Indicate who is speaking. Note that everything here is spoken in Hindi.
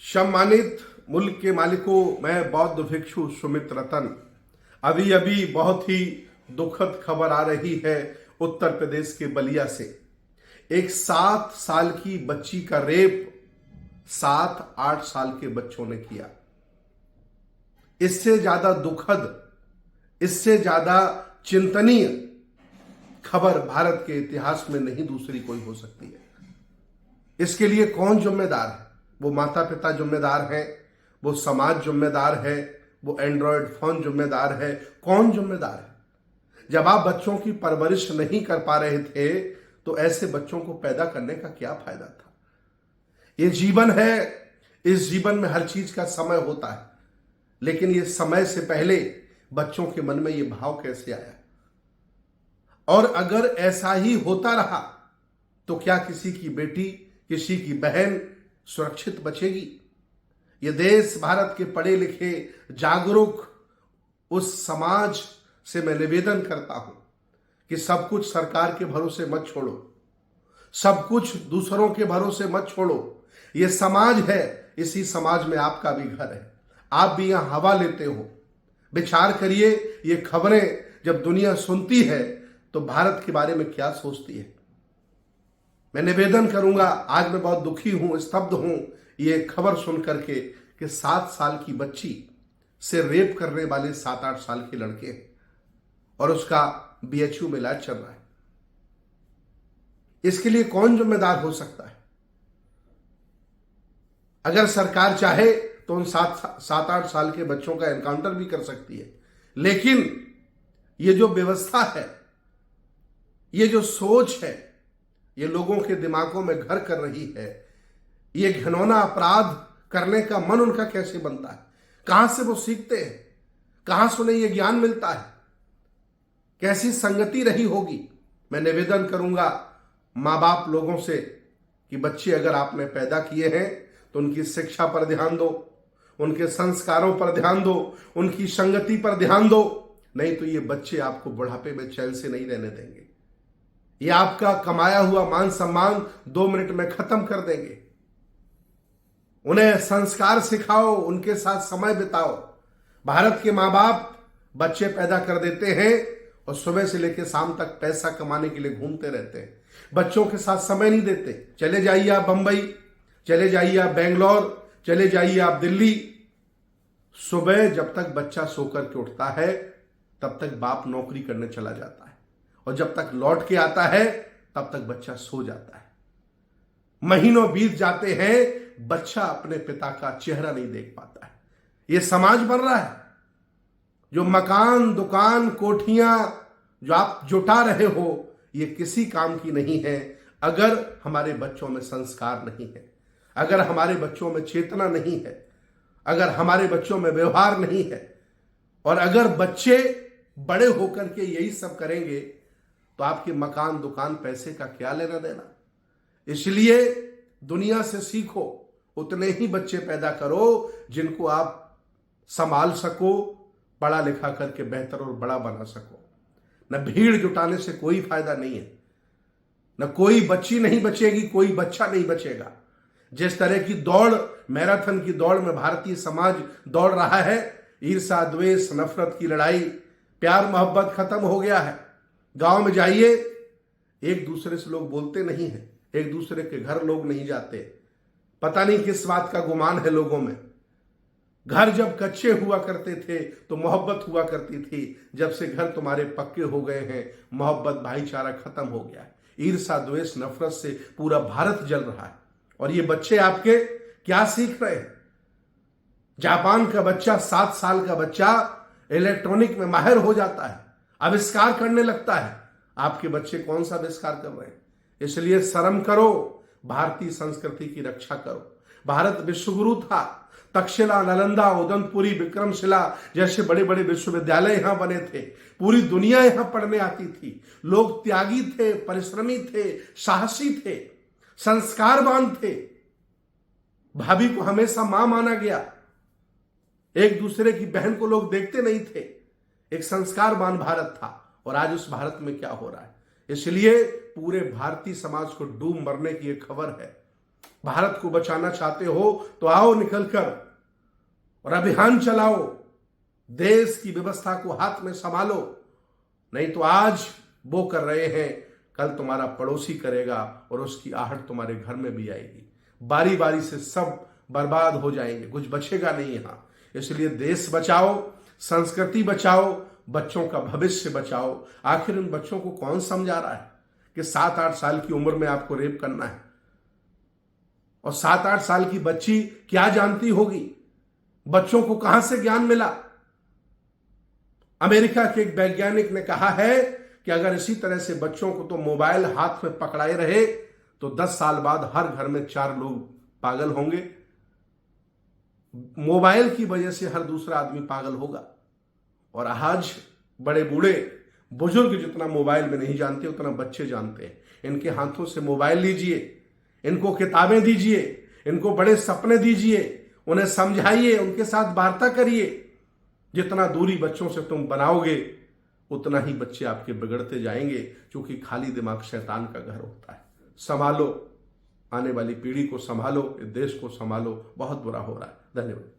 Speaker 1: सम्मानित मुल्क के मालिकों, मैं बौद्ध भिक्षु सुमित रतन। अभी अभी बहुत ही दुखद खबर आ रही है उत्तर प्रदेश के बलिया से। एक 7 साल की बच्ची का रेप 7-8 साल के बच्चों ने किया। इससे ज्यादा दुखद, इससे ज्यादा चिंतनीय खबर भारत के इतिहास में नहीं दूसरी कोई हो सकती है। इसके लिए कौन जिम्मेदार है? वो माता पिता जिम्मेदार है, वो समाज जिम्मेदार है, वो एंड्रॉयड फोन जिम्मेदार है। कौन जिम्मेदार है? जब आप बच्चों की परवरिश नहीं कर पा रहे थे तो ऐसे बच्चों को पैदा करने का क्या फायदा था? ये जीवन है, इस जीवन में हर चीज का समय होता है, लेकिन ये समय से पहले बच्चों के मन में ये भाव कैसे आया? और अगर ऐसा ही होता रहा तो क्या किसी की बेटी, किसी की बहन सुरक्षित बचेगी? ये देश भारत के पढ़े लिखे जागरूक उस समाज से मैं निवेदन करता हूं कि सब कुछ सरकार के भरोसे मत छोड़ो, सब कुछ दूसरों के भरोसे मत छोड़ो। ये समाज है, इसी समाज में आपका भी घर है। आप भी यहां हवा लेते हो। विचार करिए, ये खबरें जब दुनिया सुनती है तो भारत के बारे में क्या सोचती है? मैं निवेदन करूंगा, आज मैं बहुत दुखी हूं, स्तब्ध हूं ये खबर सुन करके कि 7 साल की बच्ची से रेप करने वाले 7-8 साल के लड़के हैं और उसका बीएचयू में इलाज चल रहा है। इसके लिए कौन जिम्मेदार हो सकता है? अगर सरकार चाहे तो उन 7-8 साल के बच्चों का एनकाउंटर भी कर सकती है, लेकिन ये जो व्यवस्था है, ये जो सोच है, ये लोगों के दिमागों में घर कर रही है। ये घिनौना अपराध करने का मन उनका कैसे बनता है? कहां से वो सीखते हैं? कहां से उन्हें ये ज्ञान मिलता है? कैसी संगति रही होगी? मैं निवेदन करूंगा मां बाप लोगों से कि बच्चे अगर आपने पैदा किए हैं तो उनकी शिक्षा पर ध्यान दो, उनके संस्कारों पर ध्यान दो, उनकी संगति पर ध्यान दो। नहीं तो ये बच्चे आपको बुढ़ापे में चैन से नहीं रहने देंगे। ये आपका कमाया हुआ मान सम्मान 2 मिनट में खत्म कर देंगे। उन्हें संस्कार सिखाओ, उनके साथ समय बिताओ। भारत के मां बाप बच्चे पैदा कर देते हैं और सुबह से लेकर शाम तक पैसा कमाने के लिए घूमते रहते हैं, बच्चों के साथ समय नहीं देते। चले जाइए आप बंबई, चले जाइए आप बेंगलोर, चले जाइए आप दिल्ली। सुबह जब तक बच्चा सोकर के उठता है तब तक बाप नौकरी करने चला जाता है और जब तक लौट के आता है तब तक बच्चा सो जाता है। महीनों बीत जाते हैं, बच्चा अपने पिता का चेहरा नहीं देख पाता है। यह समाज बन रहा है। जो मकान, दुकान, कोठियां जो आप जुटा रहे हो, ये किसी काम की नहीं है अगर हमारे बच्चों में संस्कार नहीं है, अगर हमारे बच्चों में चेतना नहीं है, अगर हमारे बच्चों में व्यवहार नहीं है। और अगर बच्चे बड़े होकर के यही सब करेंगे तो आपके मकान, दुकान, पैसे का क्या लेना देना? इसलिए दुनिया से सीखो, उतने ही बच्चे पैदा करो जिनको आप संभाल सको, पढ़ा लिखा करके बेहतर और बड़ा बना सको। न भीड़ जुटाने से कोई फायदा नहीं है, न कोई बच्ची नहीं बचेगी, कोई बच्चा नहीं बचेगा। जिस तरह की दौड़, मैराथन की दौड़ में भारतीय समाज दौड़ रहा है, ईर्ष्या, द्वेष, नफरत की लड़ाई, प्यार मोहब्बत खत्म हो गया है। गांव में जाइए, एक दूसरे से लोग बोलते नहीं हैं, एक दूसरे के घर लोग नहीं जाते। पता नहीं किस बात का गुमान है लोगों में। घर जब कच्चे हुआ करते थे तो मोहब्बत हुआ करती थी। जब से घर तुम्हारे पक्के हो गए हैं, मोहब्बत, भाईचारा खत्म हो गया है। ईर्ष्या, द्वेष, नफरत से पूरा भारत जल रहा है। और ये बच्चे आपके क्या सीख रहे हैं? जापान का बच्चा, 7 साल का बच्चा इलेक्ट्रॉनिक में माहिर हो जाता है, आविष्कार करने लगता है। आपके बच्चे कौन सा आविष्कार कर रहे हैं? इसलिए शर्म करो, भारतीय संस्कृति की रक्षा करो। भारत विश्वगुरु था। तक्षशिला, नालंदा, उदंतपुरी, विक्रमशिला जैसे बड़े बड़े विश्वविद्यालय यहां बने थे। पूरी दुनिया यहां पढ़ने आती थी। लोग त्यागी थे, परिश्रमी थे, साहसी थे, संस्कारवान थे। भाभी को हमेशा मां माना गया। एक दूसरे की बहन को लोग देखते नहीं थे। एक संस्कारवान भारत था। और आज उस भारत में क्या हो रहा है? इसलिए पूरे भारतीय समाज को डूब मरने की एक खबर है। भारत को बचाना चाहते हो तो आओ निकलकर और अभियान चलाओ, देश की व्यवस्था को हाथ में संभालो। नहीं तो आज वो कर रहे हैं, कल तुम्हारा पड़ोसी करेगा और उसकी आहट तुम्हारे घर में भी आएगी। बारी बारी से सब बर्बाद हो जाएंगे, कुछ बचेगा नहीं यहां। इसलिए देश बचाओ, संस्कृति बचाओ, बच्चों का भविष्य बचाओ। आखिर उन बच्चों को कौन समझा रहा है कि 7-8 साल की उम्र में आपको रेप करना है? और 7-8 साल की बच्ची क्या जानती होगी? बच्चों को कहां से ज्ञान मिला? अमेरिका के एक वैज्ञानिक ने कहा है कि अगर इसी तरह से बच्चों को तो मोबाइल हाथ में पकड़ाए रहे तो 10 साल बाद हर घर में 4 लोग पागल होंगे। मोबाइल की वजह से हर दूसरा आदमी पागल होगा। और आज बड़े बूढ़े बुजुर्ग जितना मोबाइल में नहीं जानते उतना बच्चे जानते हैं। इनके हाथों से मोबाइल लीजिए, इनको किताबें दीजिए, इनको बड़े सपने दीजिए, उन्हें समझाइए, उनके साथ वार्ता करिए। जितना दूरी बच्चों से तुम बनाओगे उतना ही बच्चे आपके बिगड़ते जाएंगे, क्योंकि खाली दिमाग शैतान का घर होता है। संभालो, आने वाली पीढ़ी को संभालो, इस देश को संभालो। बहुत बुरा हो रहा है। धन्यवाद।